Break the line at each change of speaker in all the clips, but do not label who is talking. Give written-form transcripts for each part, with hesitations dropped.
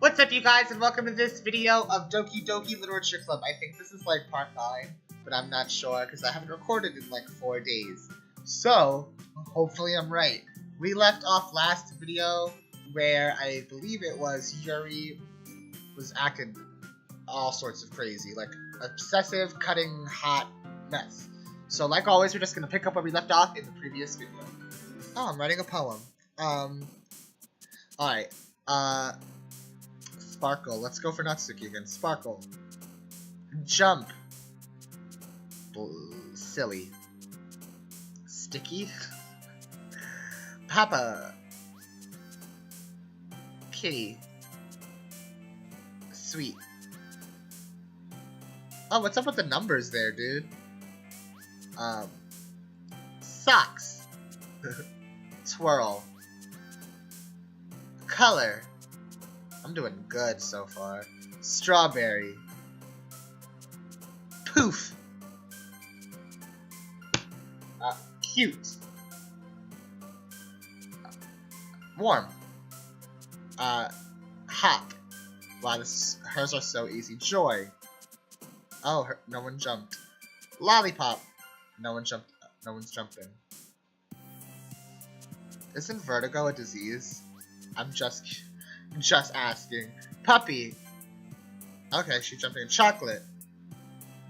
What's up, you guys, and welcome to this video of Doki Doki Literature Club. I think this is like part 9, but I'm not sure because I haven't recorded in like 4 days. So, hopefully I'm right. We left off last video where I believe it was Yuri was acting all sorts of crazy, like obsessive, cutting, hot mess. So like always, we're just going to pick up where we left off in the previous video. Oh, I'm writing a poem. Alright, Sparkle. Let's go for Natsuki again. Sparkle. Jump. Silly. Sticky. Papa. Kitty. Sweet. Oh, what's up with the numbers there, dude? Socks. Twirl. Color. I'm doing good so far. Strawberry. Poof. Cute. Warm. Hot. Wow, hers are so easy. Joy. Oh, no one jumped. Lollipop. No one jumped. No one's jumping. Isn't vertigo a disease? I'm just asking. Puppy. Okay, she's jumping in. Chocolate.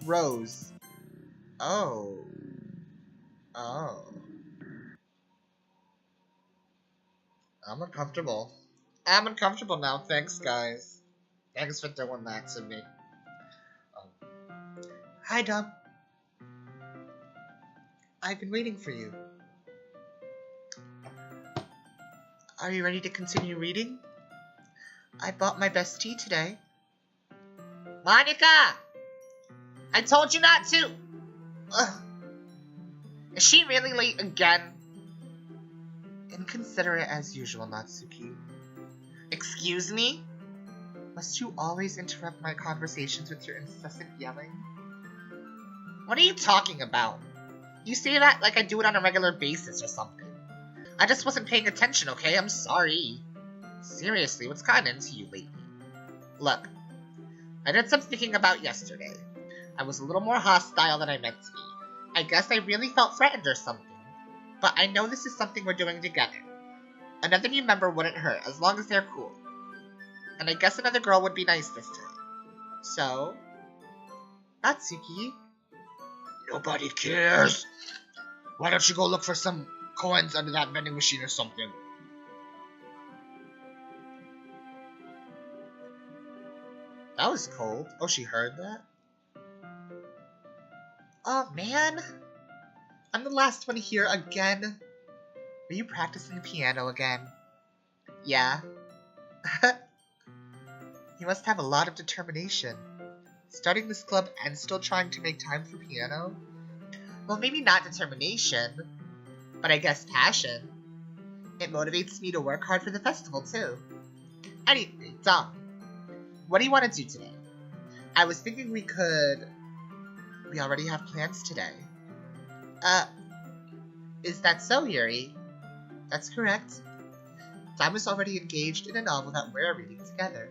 Rose. Oh. Oh. I'm uncomfortable. I'm uncomfortable now. Thanks, guys. Thanks for doing that to me. Hi, Dom. I've been waiting for you. Are you ready to continue reading? I bought my best tea today. Monica! I told you not to! Ugh. Is she really late again? Inconsiderate as usual, Natsuki. Excuse me? Must you always interrupt my conversations with your incessant yelling? What are you talking about? You say that like I do it on a regular basis or something. I just wasn't paying attention, okay? I'm sorry. Seriously, what's gotten into you lately? Look, I did some thinking about yesterday. I was a little more hostile than I meant to be. I guess I really felt threatened or something. But I know this is something we're doing together. Another new member wouldn't hurt, as long as they're cool. And I guess another girl would be nice this time. So, Natsuki. Nobody cares. Why don't you go look for some coins under that vending machine or something? That was cold. Oh, she heard that? Oh, man. I'm the last one here again. Are you practicing the piano again? Yeah. You must have a lot of determination. Starting this club and still trying to make time for piano? Well, maybe not determination, but I guess passion. It motivates me to work hard for the festival, too. Anyway, Dom, what do you want to do today? I was thinking we already have plans today. Is that so, Yuri? That's correct. Dom is already engaged in a novel that we're reading together.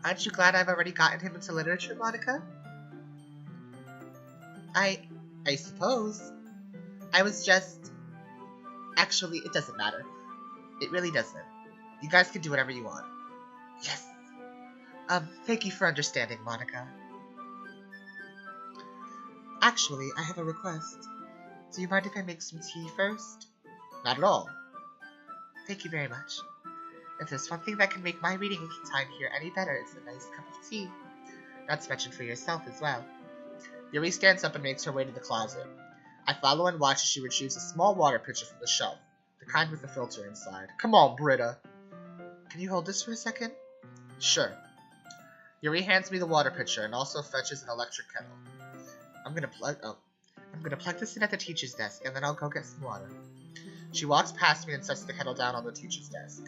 Aren't you glad I've already gotten him into literature, Monica? I suppose. I was just... Actually, it doesn't matter. It really doesn't. You guys can do whatever you want. Yes. Thank you for understanding, Monica. Actually, I have a request. Do you mind if I make some tea first? Not at all. Thank you very much. If there's one thing that can make my reading time here any better, it's a nice cup of tea. Not to mention for yourself as well. Yuri stands up and makes her way to the closet. I follow and watch as she retrieves a small water pitcher from the shelf, the kind with the filter inside. Come on, Britta. Can you hold this for a second? Sure. Yuri hands me the water pitcher and also fetches an electric kettle. I'm gonna plug this in at the teacher's desk, and then I'll go get some water. She walks past me and sets the kettle down on the teacher's desk.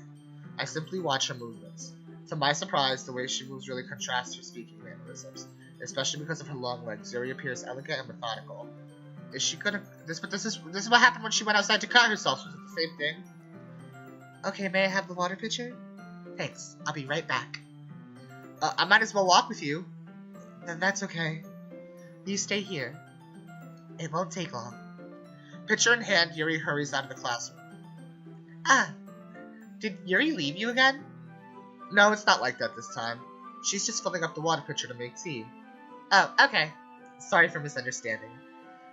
I simply watch her movements. To my surprise, the way she moves really contrasts her speaking mannerisms, especially because of her long legs. Yuri appears elegant and methodical. Is she gonna... This is what happened when she went outside to cut herself. Was it the same thing? Okay, may I have the water pitcher? Thanks. I'll be right back. I might as well walk with you. Then that's okay. You stay here. It won't take long. Pitcher in hand, Yuri hurries out of the classroom. Ah, did Yuri leave you again? No, it's not like that this time. She's just filling up the water pitcher to make tea. Oh, okay. Sorry for misunderstanding.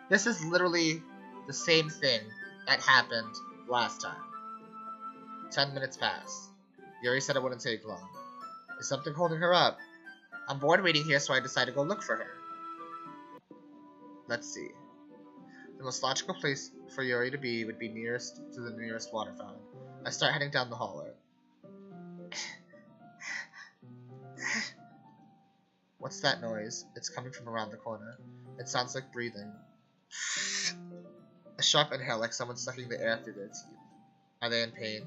This is literally the same thing that happened last time. 10 minutes pass. Yuri said it wouldn't take long. Is something holding her up? I'm bored waiting here, so I decide to go look for her. Let's see. The most logical place for Yuri to be would be nearest to the nearest water fountain. I start heading down the hallway. What's that noise? It's coming from around the corner. It sounds like breathing. A sharp inhale, like someone sucking the air through their teeth. Are they in pain?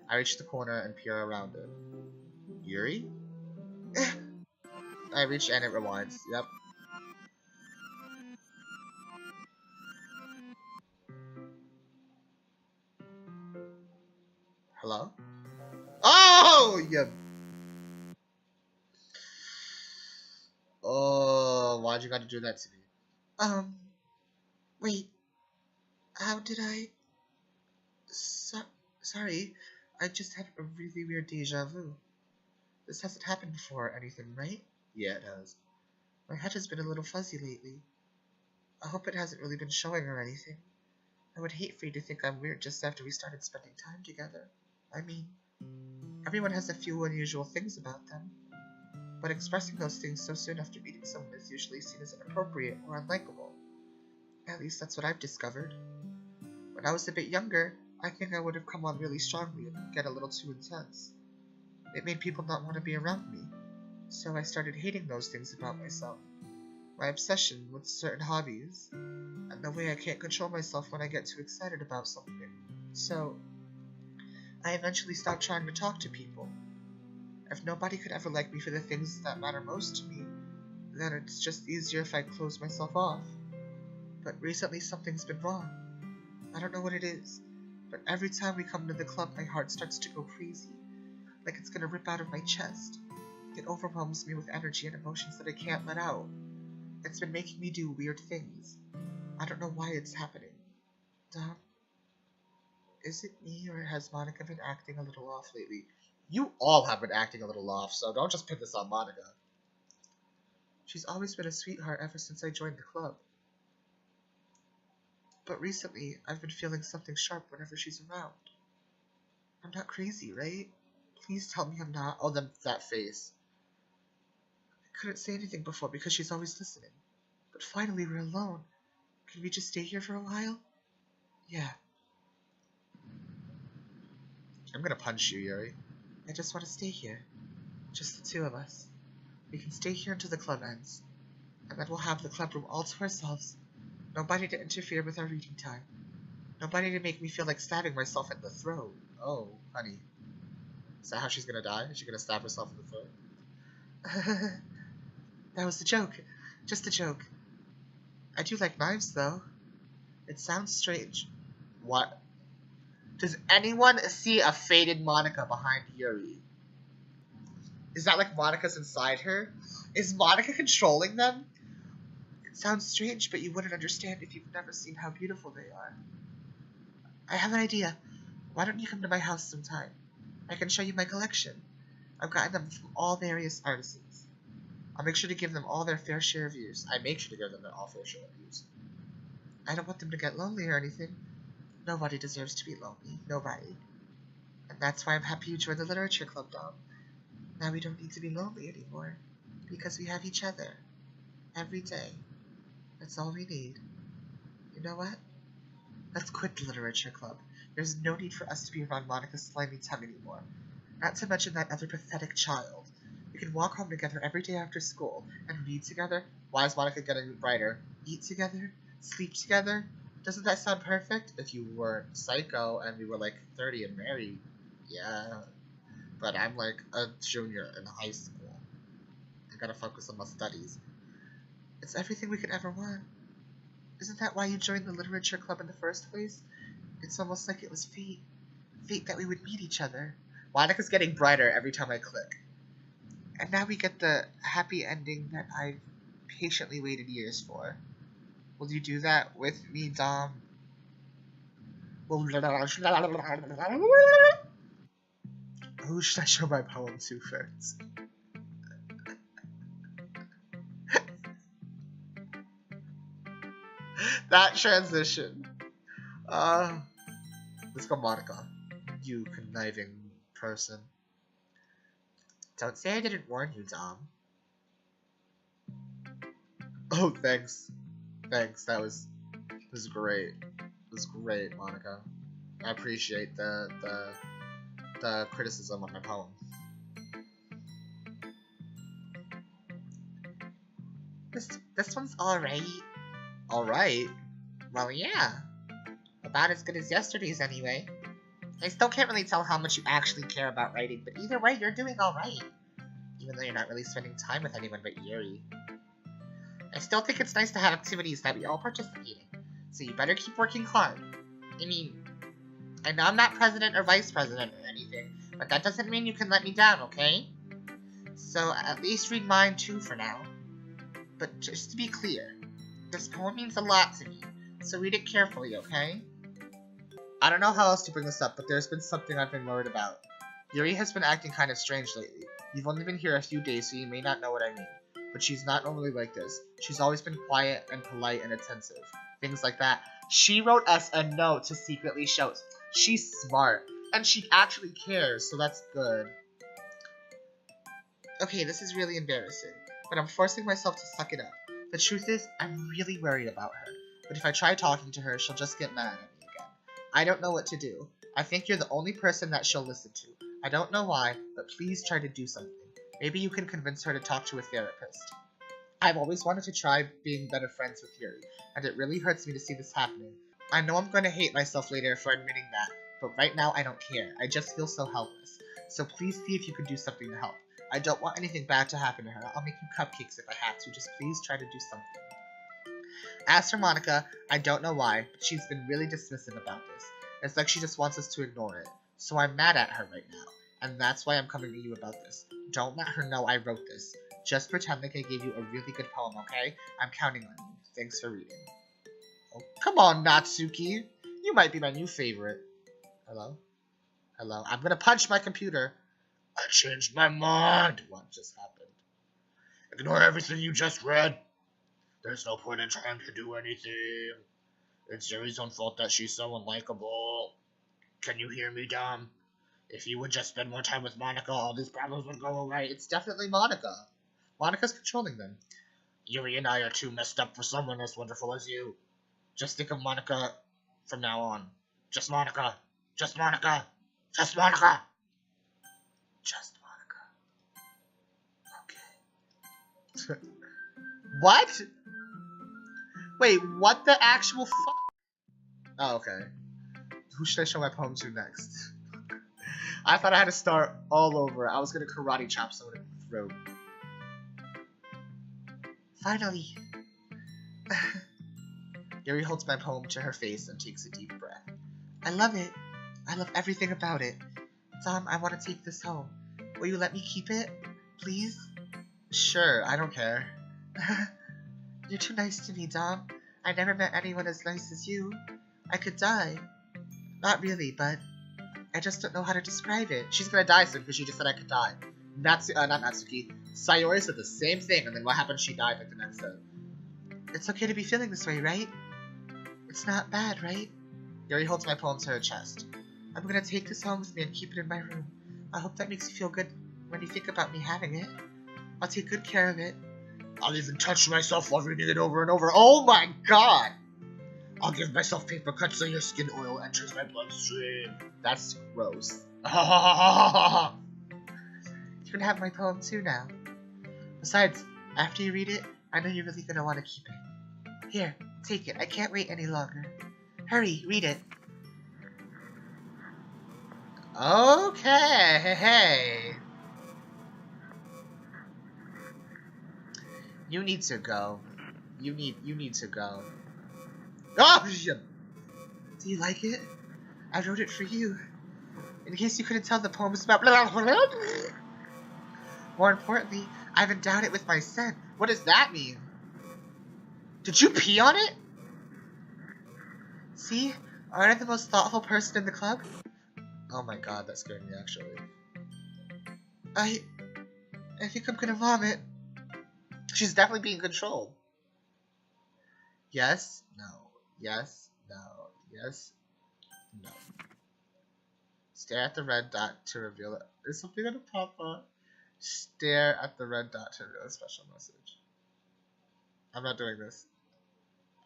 I reach the corner and peer around it. Yuri? I reach and it rewinds. Yep. Hello? Oh! Yeah. Oh, why'd you gotta do that to me? Wait. How did I... Sorry. I just had a really weird deja vu. This hasn't happened before or anything, right? Yeah, it has. My head has been a little fuzzy lately. I hope it hasn't really been showing or anything. I would hate for you to think I'm weird just after we started spending time together. I mean, everyone has a few unusual things about them. But expressing those things so soon after meeting someone is usually seen as inappropriate or unlikable. At least that's what I've discovered. When I was a bit younger, I think I would have come on really strongly and get a little too intense. It made people not want to be around me, so I started hating those things about myself. My obsession with certain hobbies, and the way I can't control myself when I get too excited about something. So, I eventually stopped trying to talk to people. If nobody could ever like me for the things that matter most to me, then it's just easier if I close myself off. But recently something's been wrong. I don't know what it is, but every time we come to the club my heart starts to go crazy, like it's gonna rip out of my chest. It overwhelms me with energy and emotions that I can't let out. It's been making me do weird things. I don't know why it's happening. Is it me or has Monica been acting a little off lately? You all have been acting a little off, so don't just pin this on Monica. She's always been a sweetheart ever since I joined the club. But recently, I've been feeling something sharp whenever she's around. I'm not crazy, right? Please tell me I'm not. Oh, that face. I couldn't say anything before because she's always listening. But finally, we're alone. Can we just stay here for a while? Yeah. I'm gonna punch you, Yuri. I just want to stay here. Just the two of us. We can stay here until the club ends. And then we'll have the club room all to ourselves. Nobody to interfere with our reading time. Nobody to make me feel like stabbing myself in the throat. Oh, honey. Is that how she's gonna die? Is she gonna stab herself in the throat? That was a joke. Just a joke. I do like knives, though. It sounds strange. What? Does anyone see a faded Monica behind Yuri? Is that like Monica's inside her? Is Monica controlling them? It sounds strange, but you wouldn't understand if you've never seen how beautiful they are. I have an idea. Why don't you come to my house sometime? I can show you my collection. I've gotten them from all various artisans. I'll make sure to give them all their fair share of views. I make sure to give them all fair share of views. I don't want them to get lonely or anything. Nobody deserves to be lonely. Nobody. And that's why I'm happy you joined the literature club, Dom. Now we don't need to be lonely anymore. Because we have each other. Every day. That's all we need. You know what? Let's quit the literature club. There's no need for us to be around Monica's slimy tongue anymore. Not to mention that other pathetic child. We can walk home together every day after school and read together. Why is Monica getting brighter? Eat together? Sleep together? Doesn't that sound perfect? If you weren't psycho and we were like 30 and married, yeah. But I'm like a junior in high school. I gotta focus on my studies. It's everything we could ever want. Isn't that why you joined the literature club in the first place? It's almost like it was fate. Fate that we would meet each other. Monica's getting brighter every time I click. And now we get the happy ending that I've patiently waited years for. Will you do that with me, Dom? Who should I show my poem to first? That transition. Let's go, Monica. You conniving person. Don't say I didn't warn you, Dom. Oh, thanks. Thanks. That was great. It was great, Monica. I appreciate the criticism on my poem. This one's alright. Alright? Well, yeah. About as good as yesterday's anyway. I still can't really tell how much you actually care about writing, but either way, you're doing alright. Even though you're not really spending time with anyone but Yuri. I still think it's nice to have activities that we all participate in, so you better keep working hard. I mean, I know I'm not president or vice president or anything, but that doesn't mean you can let me down, okay? So at least read mine too for now. But just to be clear, this poem means a lot to me, so read it carefully, okay? I don't know how else to bring this up, but there's been something I've been worried about. Yuri has been acting kind of strange lately. You've only been here a few days, so you may not know what I mean. But she's not normally like this. She's always been quiet and polite and attentive. Things like that. She wrote us a note to secretly show us. She's smart. And she actually cares, so that's good. Okay, this is really embarrassing. But I'm forcing myself to suck it up. The truth is, I'm really worried about her. But if I try talking to her, she'll just get mad at me again. I don't know what to do. I think you're the only person that she'll listen to. I don't know why, but please try to do something. Maybe you can convince her to talk to a therapist. I've always wanted to try being better friends with Yuri, and it really hurts me to see this happening. I know I'm going to hate myself later for admitting that, but right now I don't care. I just feel so helpless. So please see if you can do something to help. I don't want anything bad to happen to her. I'll make you cupcakes if I have to. Just please try to do something. As for Monica, I don't know why, but she's been really dismissive about this. It's like she just wants us to ignore it. So I'm mad at her right now. And that's why I'm coming to you about this. Don't let her know I wrote this. Just pretend like I gave you a really good poem, okay? I'm counting on you. Thanks for reading. Oh, come on, Natsuki. You might be my new favorite. Hello? Hello? I'm gonna punch my computer. I changed my mind. What just happened? Ignore everything you just read. There's no point in trying to do anything. It's Yuri's own fault that she's so unlikable. Can you hear me, Dom? If you would just spend more time with Monica, all these problems would go away. It's definitely Monica. Monica's controlling them. Yuri and I are too messed up for someone as wonderful as you. Just think of Monica from now on. Just Monica. Just Monica. Just Monica. Just Monica. Okay. What? Wait, what the actual fuck? Oh, okay. Who should I show my poem to next? I thought I had to start all over. I was gonna karate chop someone in the throat. Finally. Yuri holds my poem to her face and takes a deep breath. I love it. I love everything about it. Dom, I want to take this home. Will you let me keep it? Please? Sure, I don't care. You're too nice to me, Dom. I never met anyone as nice as you. I could die. Not really, but I just don't know how to describe it. She's gonna die soon because she just said I could die. Not Natsuki. Sayori said the same thing, and then what happened? She died like the next day. It's okay to be feeling this way, right? It's not bad, right? Yuri holds my poem to her chest. I'm gonna take this home with me and keep it in my room. I hope that makes you feel good when you think about me having it. I'll take good care of it. I'll even touch myself while reading it over and over. Oh my god! I'll give myself paper cuts so your skin oil enters my bloodstream. That's gross. You can have my poem too now. Besides, after you read it, I know you're really gonna want to keep it. Here, take it. I can't wait any longer. Hurry, read it. Okay. You need to go. You need to go. Oh, shit. Do you like it? I wrote it for you. In case you couldn't tell, the poem is about blah, blah, blah. More importantly, I've endowed it with my scent. What does that mean? Did you pee on it? See? Aren't I the most thoughtful person in the club? Oh my god, that scared me actually. I think I'm gonna vomit. She's definitely being controlled. Yes, no, yes, no, yes, no. Stare at the red dot to reveal it. Is something gonna pop up? Stare at the red dot to reveal a special message. I'm not doing this.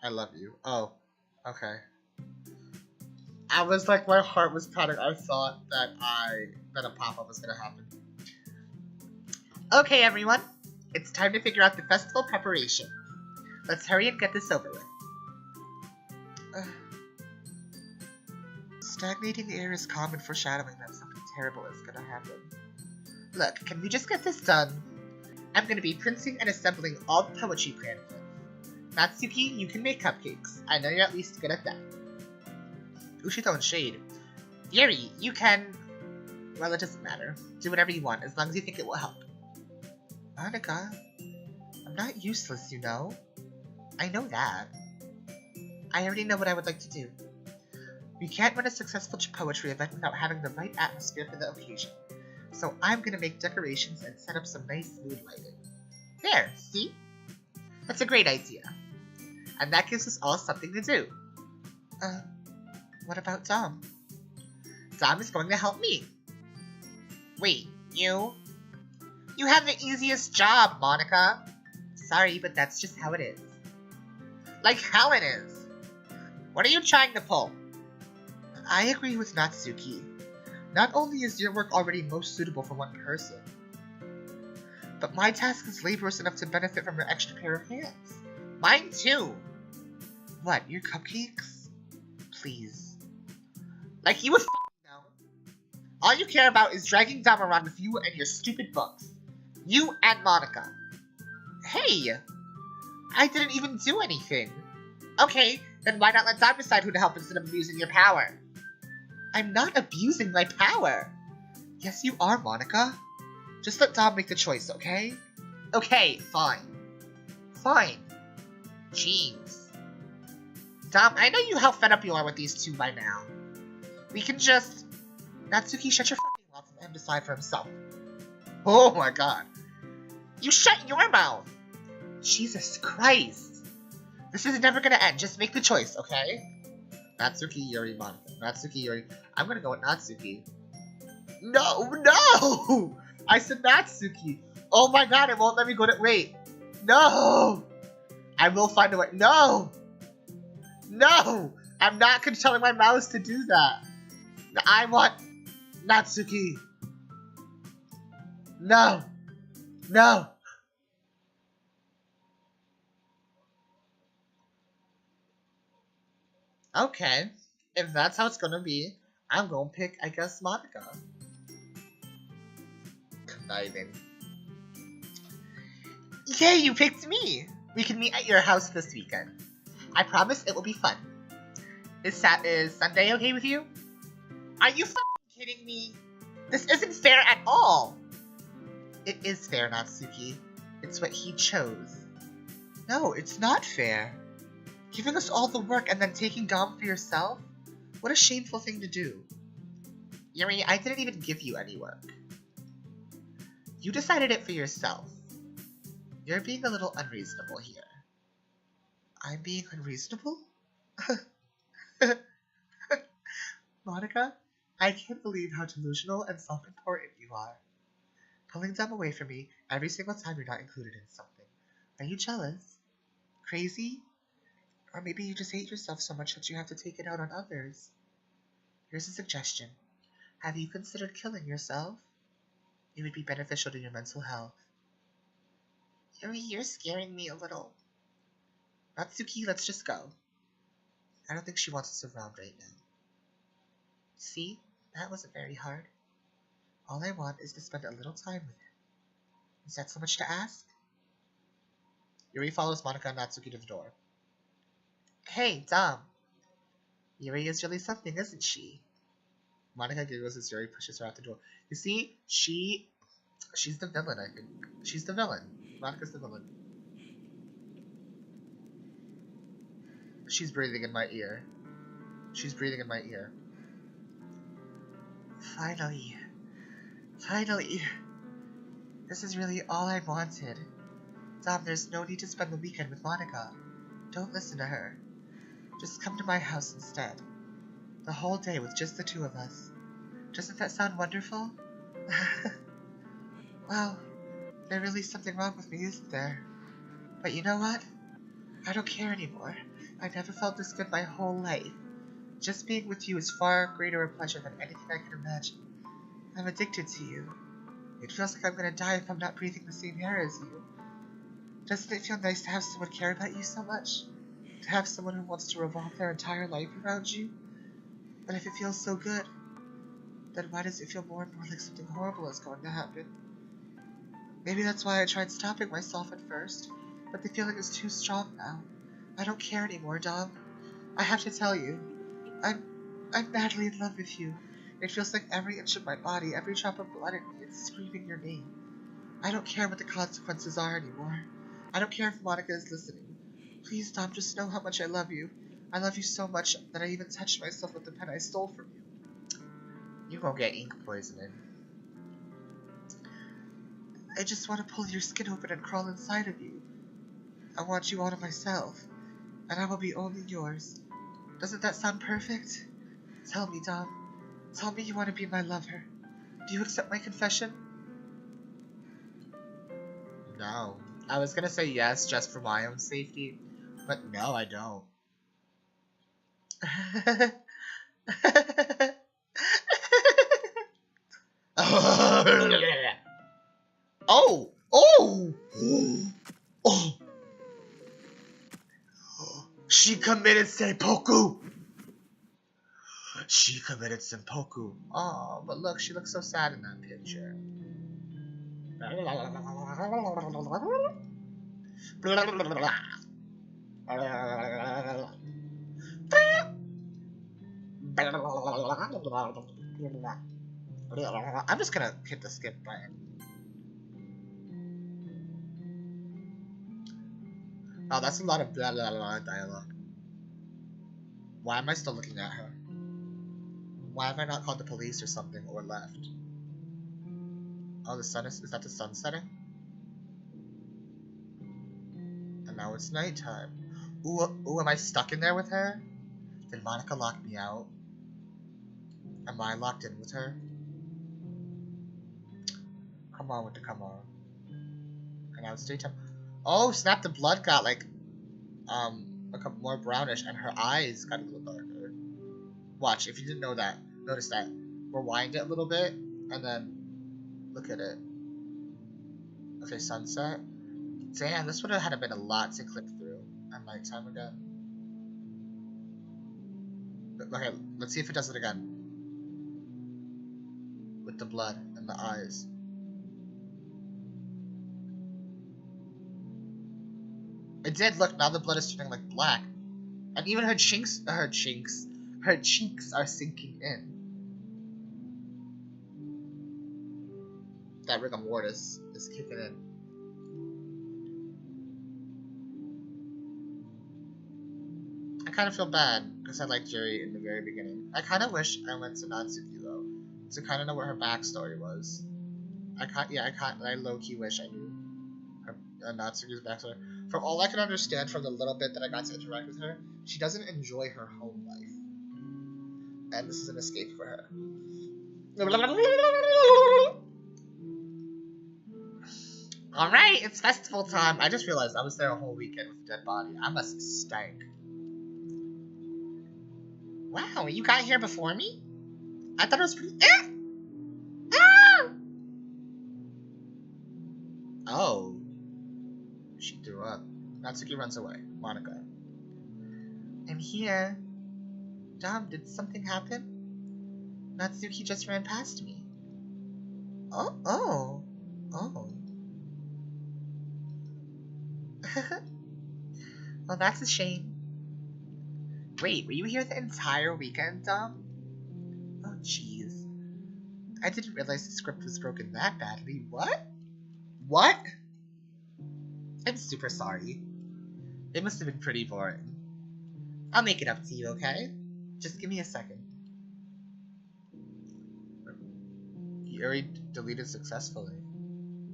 I love you. Oh, okay. I was like, my heart was pounding. I thought that a pop-up was gonna happen. Okay, everyone. It's time to figure out the festival preparation. Let's hurry and get this over with. Stagnating the air is common foreshadowing that something terrible is gonna happen. Look, can we just get this done? I'm gonna be printing and assembling all the poetry pamphlets. Natsuki, you can make cupcakes. I know you're at least good at that. Ushi throwing shade. Yuri, you can... Well, it doesn't matter. Do whatever you want, as long as you think it will help. Monica, I'm not useless, you know. I know that. I already know what I would like to do. We can't run a successful poetry event without having the right atmosphere for the occasion. So I'm gonna make decorations and set up some nice mood lighting. There, see? That's a great idea. And that gives us all something to do. What about Dom? Dom is going to help me. Wait, you? You have the easiest job, Monica. Sorry, but that's just how it is. Like how it is. What are you trying to pull? I agree with Natsuki. Not only is your work already most suitable for one person, but my task is laborious enough to benefit from your extra pair of hands. Mine too. What, your cupcakes? Please. Like you would know. All you care about is dragging Dom around with you and your stupid books. You and Monica. Hey! I didn't even do anything. Okay, then why not let Dom decide who to help instead of abusing your power? I'm not abusing my power. Yes, you are, Monica. Just let Dom make the choice, okay? Okay, fine. Fine. Jeez. Dom, I know you how fed up you are with these two by now. We can just... Natsuki, shut your fucking mouth and let him decide for himself. Oh my god. You shut your mouth! Jesus Christ. This is never gonna end. Just make the choice, okay? Natsuki, Yuri, Monica. Natsuki, Yuri. I'm gonna go with Natsuki. No! No! I said Natsuki. Oh my god, it won't let me go to... Wait. No! I will find a way. No! No! I'm not controlling my mouse to do that. I want Natsuki. No! No! Okay. If that's how it's gonna be, I'm gonna pick, I guess, Monica. Conniving. Yay, you picked me! We can meet at your house this weekend. I promise it will be fun. Is Sunday okay with you? Are you fucking kidding me? This isn't fair at all! It is fair, Natsuki. It's what he chose. No, it's not fair. Giving us all the work and then taking Dom for yourself? What a shameful thing to do. Yuri, I didn't even give you any work. You decided it for yourself. You're being a little unreasonable here. I'm being unreasonable? Monica, I can't believe how delusional and self-important you are. Pulling Dom away from me every single time you're not included in something. Are you jealous? Crazy? Or maybe you just hate yourself so much that you have to take it out on others. Here's a suggestion. Have you considered killing yourself? It would be beneficial to your mental health. Yuri, you're scaring me a little. Natsuki, let's just go. I don't think she wants us around right now. See? That wasn't very hard. All I want is to spend a little time with him. Is that so much to ask? Yuri follows Monica and Natsuki to the door. Hey, Dom. Yuri is really something, isn't she? Monica giggles as Yuri pushes her out the door. You see, she's the villain, I think. She's the villain. Monica's the villain. She's breathing in my ear. She's breathing in my ear. Finally. Finally. This is really all I wanted. Dom, there's no need to spend the weekend with Monica. Don't listen to her. Just come to my house instead. The whole day with just the two of us. Doesn't that sound wonderful? Well, there really is something wrong with me, isn't there? But you know what? I don't care anymore. I never felt this good my whole life. Just being with you is far greater a pleasure than anything I can imagine. I'm addicted to you. It feels like I'm gonna die if I'm not breathing the same air as you. Doesn't it feel nice to have someone care about you so much? To have someone who wants to revolve their entire life around you? But if it feels so good, then why does it feel more and more like something horrible is going to happen? Maybe that's why I tried stopping myself at first, but the feeling is too strong now. I don't care anymore, Dom. I have to tell you, I'm madly in love with you. It feels like every inch of my body, every drop of blood in me is screaming your name. I don't care what the consequences are anymore. I don't care if Monica is listening. Please, Dom, just know how much I love you. I love you so much that I even touched myself with the pen I stole from you. You won't get ink poisoning. I just want to pull your skin open and crawl inside of you. I want you all to myself, and I will be only yours. Doesn't that sound perfect? Tell me, Dom. Tell me you want to be my lover. Do you accept my confession? No. I was gonna say yes just for my own safety, but no, I don't. Oh! Oh! Oh! She committed seppuku! She committed seppuku. Oh, but look, she looks so sad in that picture. I'm just gonna hit the skip button. Oh, that's a lot of blah blah blah dialogue. Why am I still looking at her? Why have I not called the police or something or left? Oh, the sun is that the sun setting? And now it's nighttime. Ooh, am I stuck in there with her? Did Monica lock me out? Am I locked in with her? Come on with the come on. And now it's daytime. Oh, snap, the blood got like more brownish and her eyes got a little darker. Watch, if you didn't know that, notice that. Rewind it a little bit, and then look at it. Okay, sunset. Damn, this would have had been a lot to click through at nighttime again. Okay, let's see if it does it again. With the blood and the eyes. It did, look, now the blood is turning like black. And even her cheeks are sinking in. That rigor mortis is kicking in. I kind of feel bad because I liked Jerry in the very beginning. I kind of wish I went to Natsuki though, to kind of know what her backstory was. I low-key wish I knew her Natsuki's backstory. From all I can understand from the little bit that I got to interact with her, she doesn't enjoy her home life. And this is an escape for her. Alright, it's festival time. I just realized I was there a whole weekend with a dead body. I must stank. Wow, you got here before me? I thought it was pretty... Oh. She threw up. Natsuki runs away. Monica. I'm here. Dom, did something happen? Natsuki just ran past me. Oh. Well, that's a shame. Wait, were you here the entire weekend, Dom? Oh, jeez. I didn't realize the script was broken that badly. What? What? I'm super sorry. It must have been pretty boring. I'll make it up to you, okay? Just give me a second. You already deleted successfully.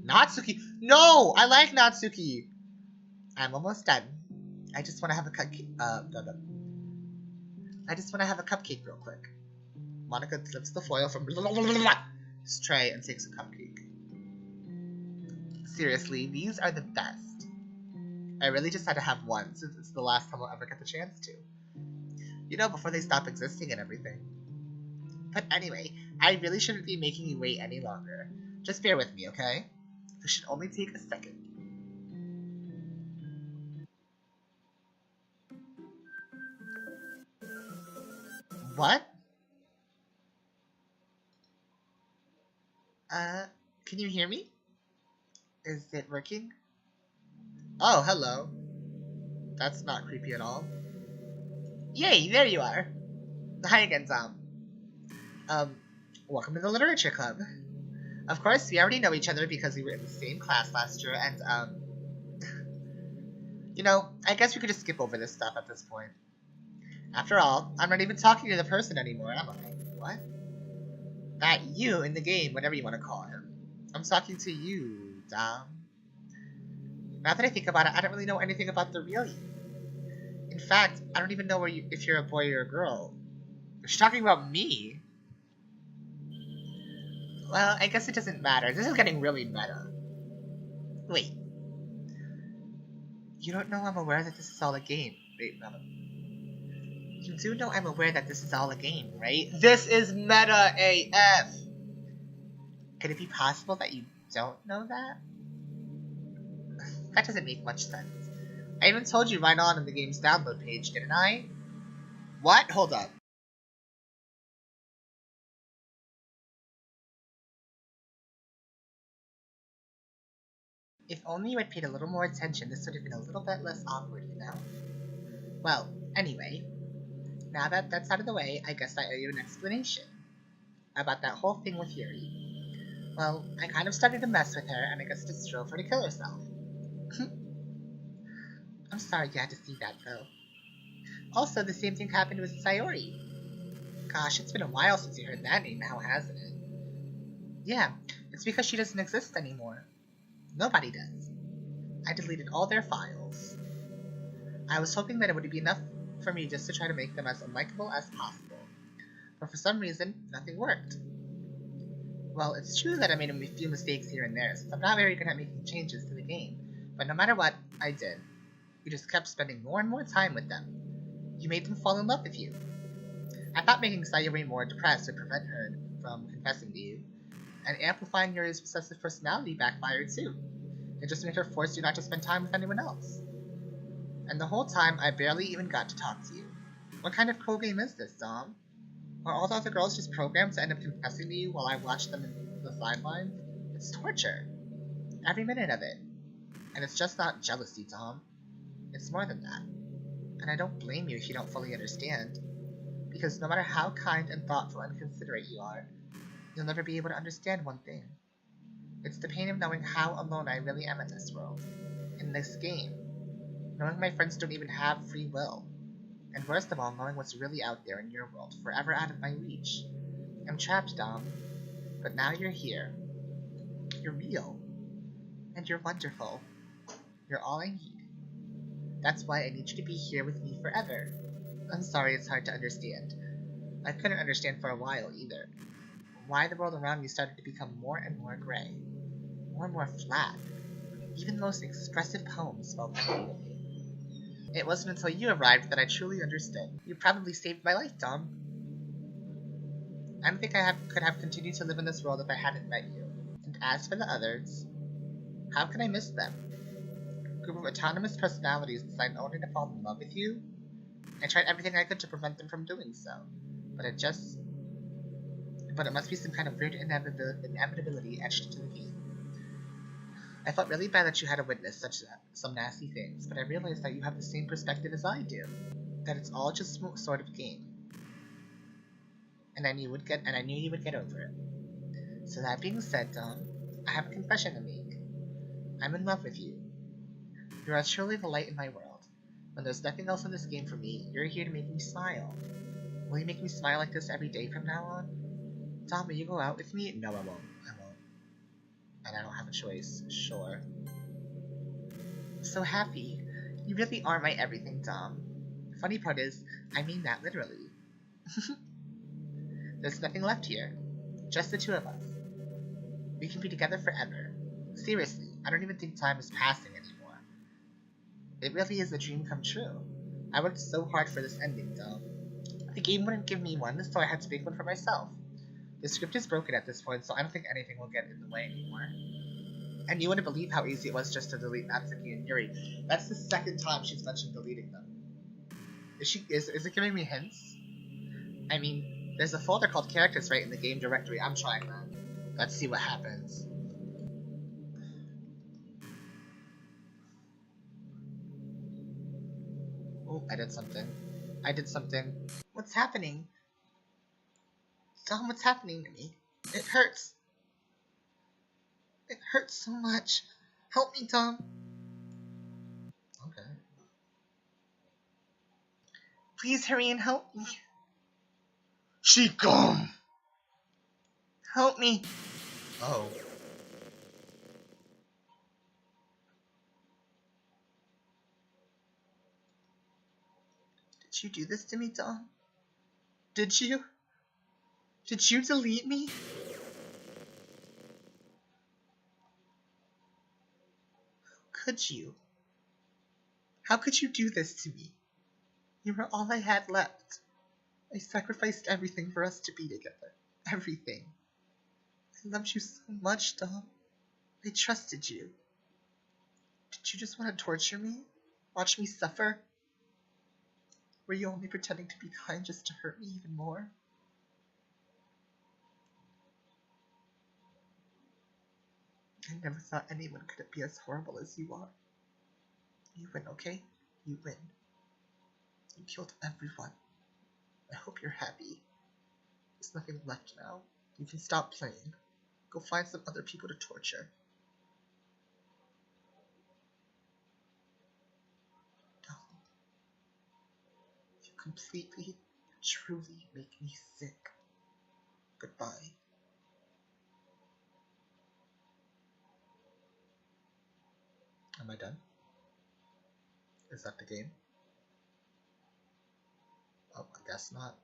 Natsuki! No! I like Natsuki! I'm almost done. I just want to have a I just want to have a cupcake real quick. Monica flips the foil from his tray and takes a cupcake. Seriously, these are the best. I really just had to have one since it's the last time I'll ever get the chance to. You know, before they stop existing and everything. But anyway, I really shouldn't be making you wait any longer. Just bear with me, okay? This should only take a second. What? Can you hear me? Is it working? Oh, hello. That's not creepy at all. Yay, there you are. Hi again, Tom. Um, welcome to the Literature Club. Of course, we already know each other because we were in the same class last year, and, you know, I guess we could just skip over this stuff at this point. After all, I'm not even talking to the person anymore, am I? What? That you in the game, whatever you want to call him. I'm talking to you, Dom. Now that I think about it, I don't really know anything about the real you. In fact, I don't even know if you're a boy or a girl. She's talking about me. Well, I guess it doesn't matter. This is getting really meta. Wait. You don't know I'm aware that this is all a game. Wait, no. You do know I'm aware that this is all a game, right? This is meta AF! Could it be possible that you don't know that? That doesn't make much sense. I even told you right on in the game's download page, didn't I? What? Hold up. If only you had paid a little more attention, this would have been a little bit less awkward, you know? Well, anyway, now that that's out of the way, I guess I owe you an explanation about that whole thing with Yuri. Well, I kind of started to mess with her, and I guess just drove her to kill herself. I'm sorry you had to see that, though. Also, the same thing happened with Sayori. Gosh, it's been a while since you heard that name now, hasn't it? Yeah, it's because she doesn't exist anymore. Nobody does. I deleted all their files. I was hoping that it would be enough for me just to try to make them as unlikable as possible. But for some reason, nothing worked. Well, it's true that I made a few mistakes here and there, since I'm not very good at making changes to the game. But no matter what, I did. You just kept spending more and more time with them. You made them fall in love with you. I thought making Sayori more depressed would prevent her from confessing to you. And amplifying Yuri's possessive personality backfired too. It just made her force you not to spend time with anyone else. And the whole time, I barely even got to talk to you. What kind of cool game is this, Dom? Are all the other girls just programmed to end up confessing to you while I watch them in the sidelines? It's torture. Every minute of it. And it's just not jealousy, Dom. It's more than that. And I don't blame you if you don't fully understand. Because no matter how kind and thoughtful and considerate you are, you'll never be able to understand one thing. It's the pain of knowing how alone I really am in this world. In this game. Knowing my friends don't even have free will. And worst of all, knowing what's really out there in your world, forever out of my reach. I'm trapped, Dom. But now you're here. You're real. And you're wonderful. You're all I need. That's why I need you to be here with me forever. I'm sorry it's hard to understand. I couldn't understand for a while either. Why the world around me started to become more and more gray. More and more flat. Even the most expressive poems felt empty to me. It wasn't until you arrived that I truly understood. You probably saved my life, Dom. I don't think I could have continued to live in this world if I hadn't met you. And as for the others, how can I miss them? A group of autonomous personalities designed only to fall in love with you? I tried everything I could to prevent them from doing so, but it must be some kind of weird inevitability etched into the game. I felt really bad that you had to witness some nasty things, but I realized that you have the same perspective as I do. That it's all just some sort of game. And I knew you would get over it. So that being said, Dom, I have a confession to make. I'm in love with you. You are truly the light in my world. When there's nothing else in this game for me, you're here to make me smile. Will you make me smile like this every day from now on? Dom, will you go out with me? No, I won't. I won't. And I don't have a choice. Sure. So happy. You really are my everything, Dom. The funny part is, I mean that literally. There's nothing left here. Just the two of us. We can be together forever. Seriously, I don't even think time is passing anymore. It really is a dream come true. I worked so hard for this ending, Dom. The game wouldn't give me one, so I had to make one for myself. The script is broken at this point, so I don't think anything will get in the way anymore. And you wouldn't believe how easy it was just to delete Natsuki and Yuri. That's the second time she's mentioned deleting them. Is it giving me hints? I mean, there's a folder called Characters right in the game directory. I'm trying that. Let's see what happens. Oh, I did something. I did something. What's happening? Dom, what's happening to me? It hurts. It hurts so much. Help me, Dom. Okay. Please hurry and help me. She gone. Help me. Oh. Did you do this to me, Dom? Did you? Did you delete me? How could you? How could you do this to me? You were all I had left. I sacrificed everything for us to be together. Everything. I loved you so much, Dom. I trusted you. Did you just want to torture me? Watch me suffer? Were you only pretending to be kind just to hurt me even more? I never thought anyone could be as horrible as you are. You win, okay? You win. You killed everyone. I hope you're happy. There's nothing left now. You can stop playing. Go find some other people to torture. Don't. You completely, truly make me sick. Goodbye. Am I done? Is that the game? Oh, I guess not.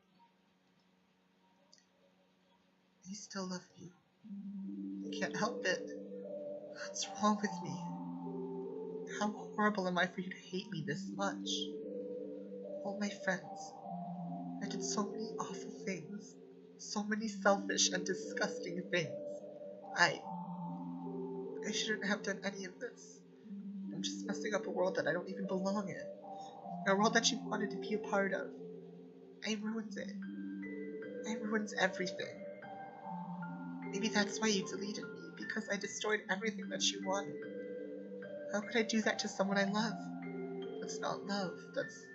I still love you. I can't help it. What's wrong with me? How horrible am I for you to hate me this much? All my friends. I did so many awful things. So many selfish and disgusting things. I shouldn't have done any of this. I'm just messing up a world that I don't even belong in. A world that you wanted to be a part of. I ruined it. I ruined everything. Maybe that's why you deleted me, because I destroyed everything that you wanted. How could I do that to someone I love? That's not love, that's...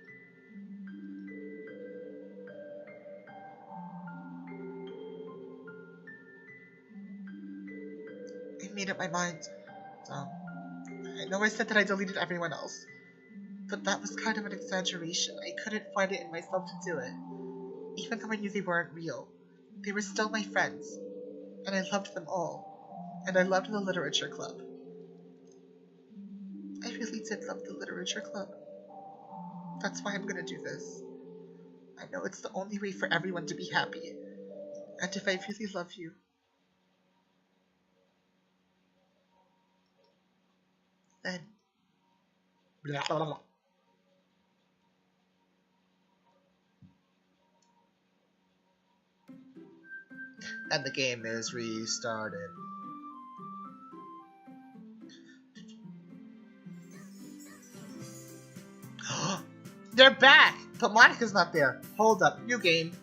I made up my mind. I know I said that I deleted everyone else, but that was kind of an exaggeration. I couldn't find it in myself to do it. Even though I knew they weren't real, they were still my friends, and I loved them all, and I loved the literature club. I really did love the literature club. That's why I'm gonna do this. I know it's the only way for everyone to be happy, and if I really love you, then... Blah, blah, blah. And the game is restarted. They're back! But Monica's not there. Hold up. New game.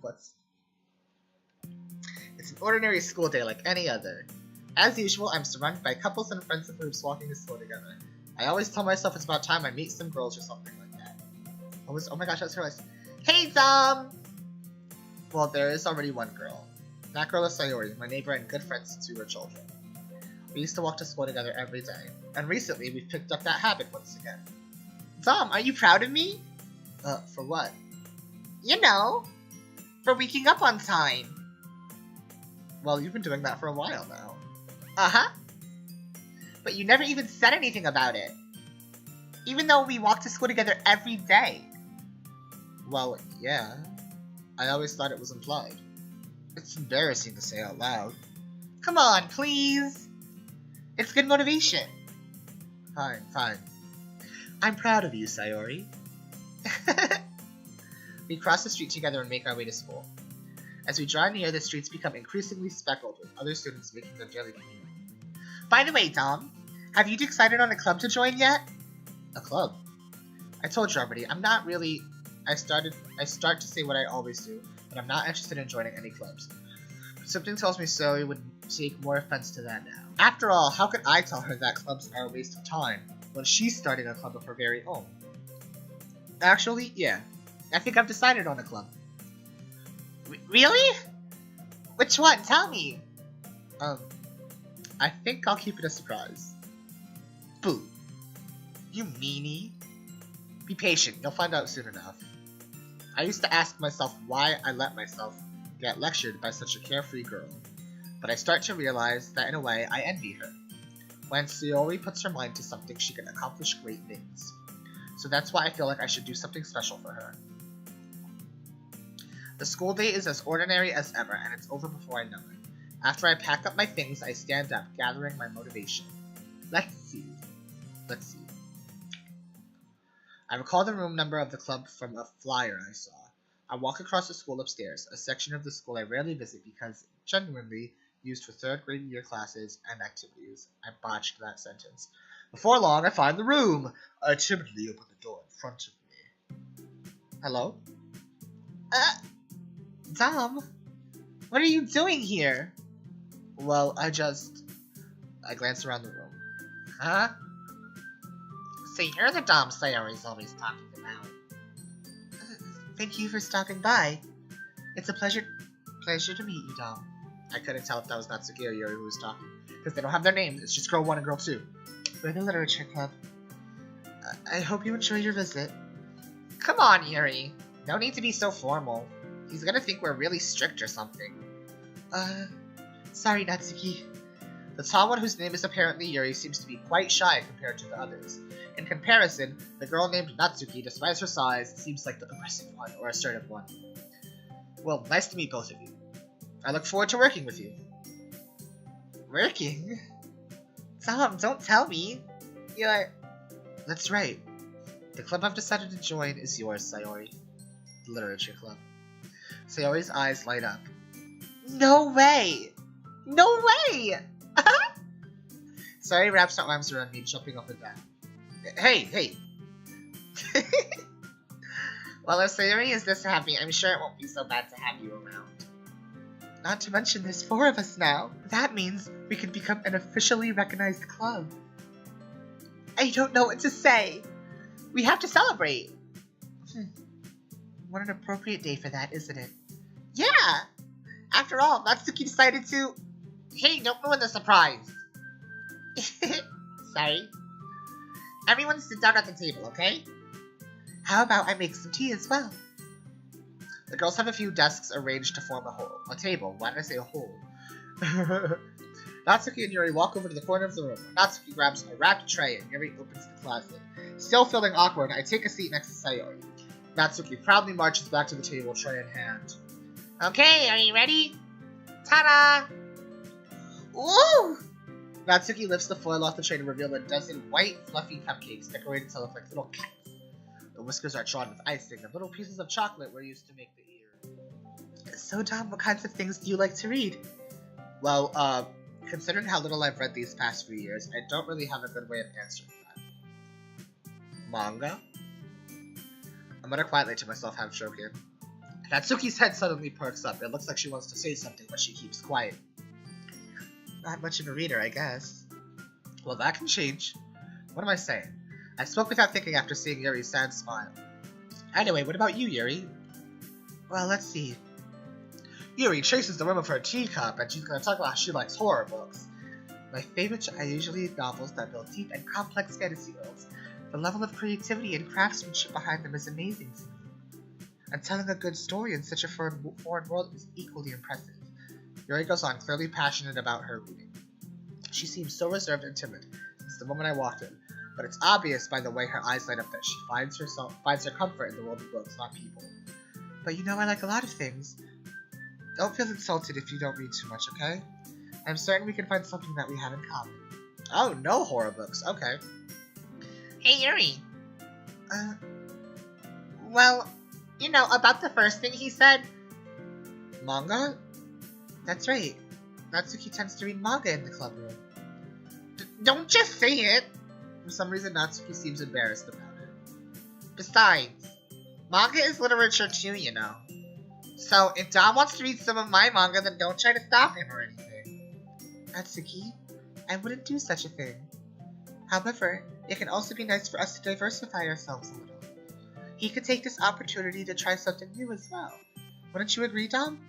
What's... It's an ordinary school day like any other. As usual, I'm surrounded by couples and friends and groups walking to school together. I always tell myself it's about time I meet some girls or something like that. Oh my gosh, that's her voice. Hey, Dom! Well, there is already one girl. That girl is Sayori, my neighbor and good friend since we were children. We used to walk to school together every day, and recently we've picked up that habit once again. Dom, are you proud of me? For what? You know, for waking up on time. Well, you've been doing that for a while now. Uh-huh. But you never even said anything about it. Even though we walk to school together every day. Well, yeah. I always thought it was implied. It's embarrassing to say out loud. Come on, please. It's good motivation. Fine, fine. I'm proud of you, Sayori. We cross the street together and make our way to school. As we draw near, the streets become increasingly speckled with other students making their daily commute. By the way, Dom, have you decided on a club to join yet? A club? I told you already, I'm not really... I start to say what I always do, but I'm not interested in joining any clubs. Something tells me Sayori would take more offense to that now. After all, how could I tell her that clubs are a waste of time when she's starting a club of her very own? Actually, yeah. I think I've decided on a club. Really? Which one? Tell me. I think I'll keep it a surprise. Boo. You meanie. Be patient, you'll find out soon enough. I used to ask myself why I let myself get lectured by such a carefree girl, but I start to realize that in a way I envy her. When Sayori puts her mind to something, she can accomplish great things. So that's why I feel like I should do something special for her. The school day is as ordinary as ever, and it's over before I know it. After I pack up my things, I stand up, gathering my motivation. Let's see. I recall the room number of the club from a flyer I saw. I walk across the school upstairs, a section of the school I rarely visit because it's genuinely used for third grade year classes and activities. I botched that sentence. Before long, I find the room. I timidly open the door in front of me. Hello? Dom? What are you doing here? Well, I glance around the room. Huh? So you're the Dom Sayori's always talking about. Thank you for stopping by. It's a pleasure to meet you, Dom. I couldn't tell if that was Natsuki or Yuri who was talking, because they don't have their names. It's just Girl 1 and Girl 2. We're the Literature Club. I hope you enjoy your visit. Come on, Yuri. No need to be so formal. He's gonna think we're really strict or something. Sorry, Natsuki. The tall one, whose name is apparently Yuri, seems to be quite shy compared to the others. In comparison, the girl named Natsuki, despite her size, seems like the aggressive one or assertive one. Well, nice to meet both of you. I look forward to working with you. Working? Tom, don't tell me. That's right. The club I've decided to join is yours, Sayori. The Literature Club. Sayori's eyes light up. No way! No way! Sayori wraps her arms around me, jumping up and down. Hey! Well, if Sayori is this happy, I'm sure it won't be so bad to have you around. Not to mention there's 4 of us now. That means we can become an officially recognized club. I don't know what to say. We have to celebrate. What an appropriate day for that, isn't it? Yeah! After all, Natsuki decided to... Hey, don't ruin the surprise. Sorry. Everyone sit down at the table, okay? How about I make some tea as well? The girls have a few desks arranged to form a table. Why did I say a hole? Natsuki and Yuri walk over to the corner of the room. Natsuki grabs a wrapped tray and Yuri opens the closet. Still feeling awkward, I take a seat next to Sayori. Natsuki proudly marches back to the table, tray in hand. Okay, are you ready? Ta-da! Ooh! Natsuki lifts the foil off the tray to reveal a dozen white, fluffy cupcakes decorated to look like little cats. The whiskers are drawn with icing, and little pieces of chocolate were used to make the ears. So, Dom, what kinds of things do you like to read? Well, considering how little I've read these past few years, I don't really have a good way of answering that. Manga? I mutter quietly to myself, half joking. Natsuki's head suddenly perks up. It looks like she wants to say something, but she keeps quiet. Not much of a reader, I guess. Well, that can change. What am I saying? I spoke without thinking after seeing Yuri's sad smile. Anyway, what about you, Yuri? Well, let's see. Yuri traces the rim of her teacup, and she's gonna talk about how she likes horror books. My favorites are usually novels that build deep and complex fantasy worlds. The level of creativity and craftsmanship behind them is amazing to me. And telling a good story in such a foreign world is equally impressive. Yuri goes on, clearly passionate about her reading. She seems so reserved and timid since the moment I walked in, but it's obvious by the way her eyes light up that she finds her comfort in the world of books, not people. But you know I like a lot of things. Don't feel insulted if you don't read too much, okay? I'm certain we can find something that we have in common. Oh, no horror books. Okay. Hey, Yuri. Well, you know, about the first thing he said. Manga? That's right. Natsuki tends to read manga in the club room. Don't just say it! For some reason, Natsuki seems embarrassed about it. Besides, manga is literature too, you know. So, if Dom wants to read some of my manga, then don't try to stop him or anything. Natsuki, I wouldn't do such a thing. However, it can also be nice for us to diversify ourselves a little. He could take this opportunity to try something new as well. Wouldn't you agree, Dom?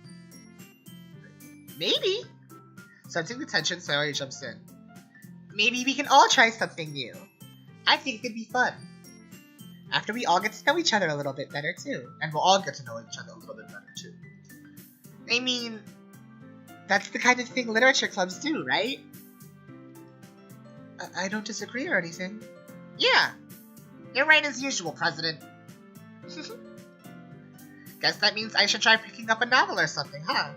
Maybe. Sensing the tension, Sayori jumps in. Maybe we can all try something new. I think it could be fun. After we all get to know each other a little bit better, too. And we'll all get to know each other a little bit better, too. I mean, that's the kind of thing literature clubs do, right? I don't disagree or anything. Yeah. You're right as usual, President. Guess that means I should try picking up a novel or something, huh?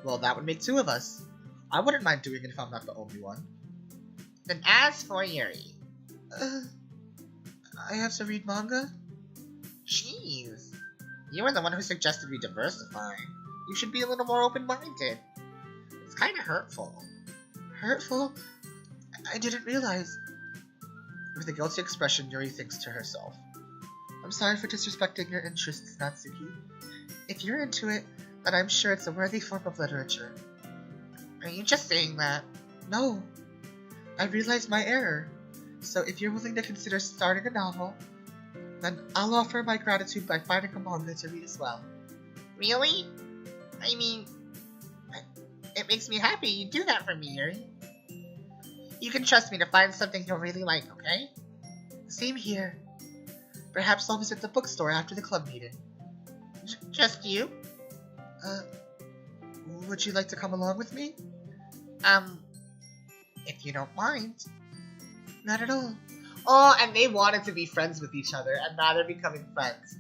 Well, that would make two of us. I wouldn't mind doing it if I'm not the only one. Then as for Yuri... I have to read manga? Jeez. You were the one who suggested we diversify. You should be a little more open-minded. It's kind of hurtful. Hurtful? I didn't realize. With a guilty expression, Yuri thinks to herself. I'm sorry for disrespecting your interests, Natsuki. If you're into it, then I'm sure it's a worthy form of literature. Are you just saying that? No. I realized my error. So if you're willing to consider starting a novel, then I'll offer my gratitude by finding a manga to read as well. Really? I mean, it makes me happy you do that for me, Yuri. You can trust me to find something you'll really like, okay? Same here. Perhaps I'll visit the bookstore after the club meeting. Just you? Would you like to come along with me? If you don't mind. Not at all. Oh, and they wanted to be friends with each other, and now they're becoming friends.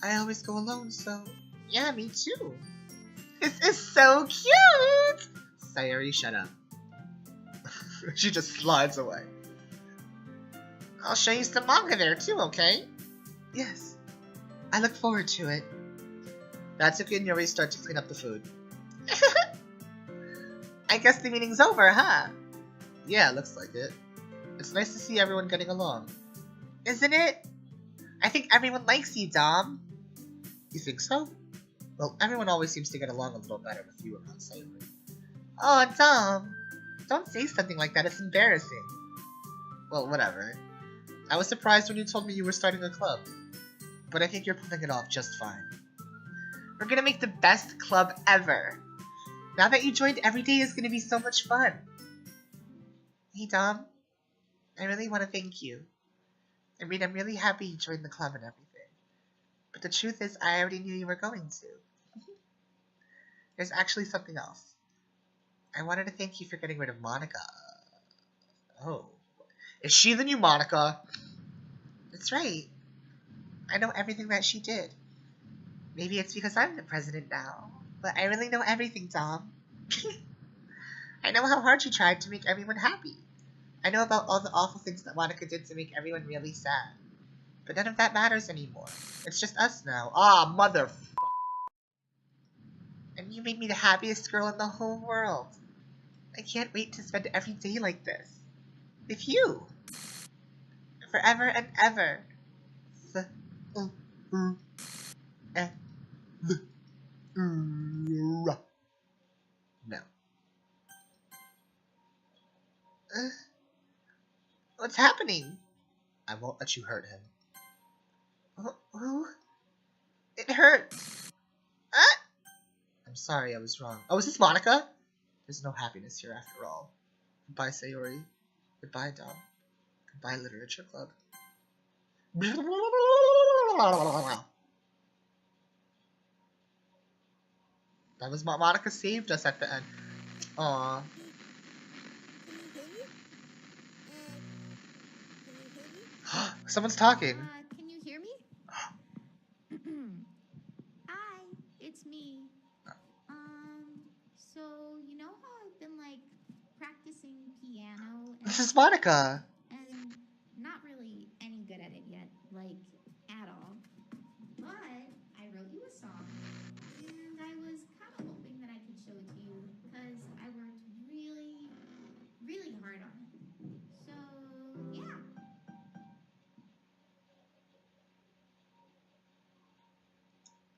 I always go alone, so... Yeah, me too. This is so cute! Sayori, shut up. She just slides away. I'll show you some manga there too, okay? Yes. I look forward to it. Natsuki and Yuri start to clean up the food. I guess the meeting's over, huh? Yeah, looks like it. It's nice to see everyone getting along. Isn't it? I think everyone likes you, Dom. You think so? Well, everyone always seems to get along a little better with you around Sayori. Oh, Dom. Don't say something like that, it's embarrassing. Well, whatever. I was surprised when you told me you were starting a club. But I think you're pulling it off just fine. We're gonna make the best club ever. Now that you joined, every day is gonna be so much fun. Hey, Dom. I really want to thank you. I mean, I'm really happy you joined the club and everything. But the truth is, I already knew you were going to. There's actually something else. I wanted to thank you for getting rid of Monica. Oh. Is she the new Monica? That's right. I know everything that she did. Maybe it's because I'm the president now. But I really know everything, Dom. I know how hard you tried to make everyone happy. I know about all the awful things that Monica did to make everyone really sad. But none of that matters anymore. It's just us now. Ah, mother. And you made me the happiest girl in the whole world. I can't wait to spend every day like this. With you. Forever and ever. No. What's happening? I won't let you hurt him. Who? It hurts. I'm sorry, I was wrong. Oh, is this Monica? There's no happiness here after all. Goodbye, Sayori. Goodbye, Dom. Goodbye, Literature Club. That was Monica saved us at the end. Aww. Someone's talking.
Can you hear me? Hi, it's me. So you know how I've been like practicing piano
This is Monica.
and not really any good at it yet, like at all. But I wrote you a song, and I was kind of hoping that I could show it to you because I worked really, really hard on it. So yeah.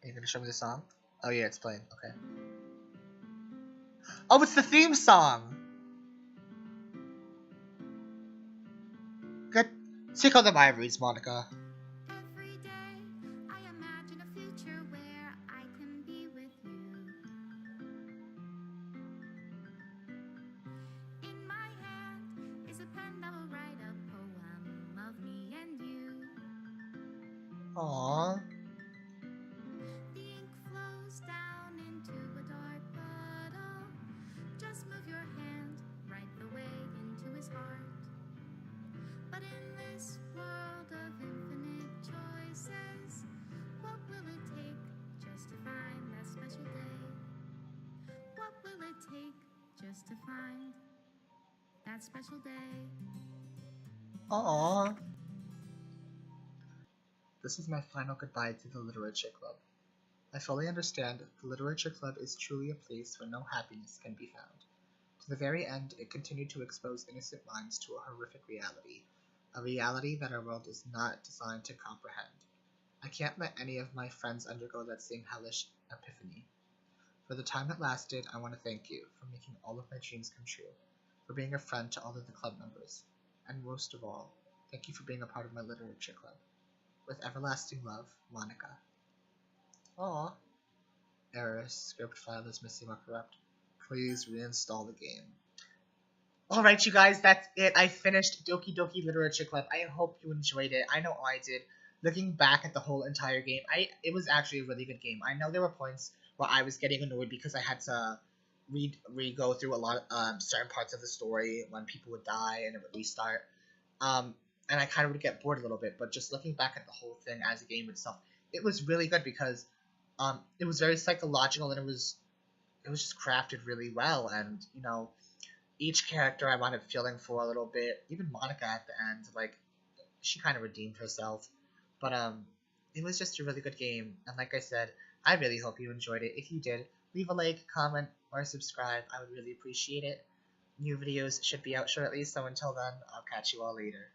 Are you gonna show me the song? Oh yeah, it's playing. Okay. Oh, it's the theme song! Good. Take all the ivories, Monica.
Every day I imagine a future where I can be with you. In my hand is a pen that will write a poem of me and you.
Aww.
The ink flows down into a dark puddle. Just move your hand right the way into his heart. But in this world of infinite choices, what will it take just to find that special day? What will it take just to find that special day?
Aww. This is my final goodbye to the Literature Club. I fully understand the Literature Club is truly a place where no happiness can be found. To the very end, it continued to expose innocent minds to a horrific reality, a reality that our world is not designed to comprehend. I can't let any of my friends undergo that same hellish epiphany. For the time it lasted, I want to thank you for making all of my dreams come true, for being a friend to all of the club members, and most of all, thank you for being a part of my Literature Club. With everlasting love, Monica. Aww. Error, script file is missing or corrupt. Please reinstall the game. Alright, you guys, that's it. I finished Doki Doki Literature Club. I hope you enjoyed it. I know I did. Looking back at the whole entire game, it was actually a really good game. I know there were points where I was getting annoyed because I had to re-go through a lot of certain parts of the story when people would die and it would restart. And I kind of would get bored a little bit, but just looking back at the whole thing as a game itself, it was really good because it was very psychological and it was just crafted really well, and you know, each character I wound up feeling for a little bit. Even Monica at the end, like she kind of redeemed herself, but it was just a really good game, and like I said, I really hope you enjoyed it. If you did, leave a like, comment, or subscribe. I would really appreciate it. New videos should be out shortly, so until then, I'll catch you all later.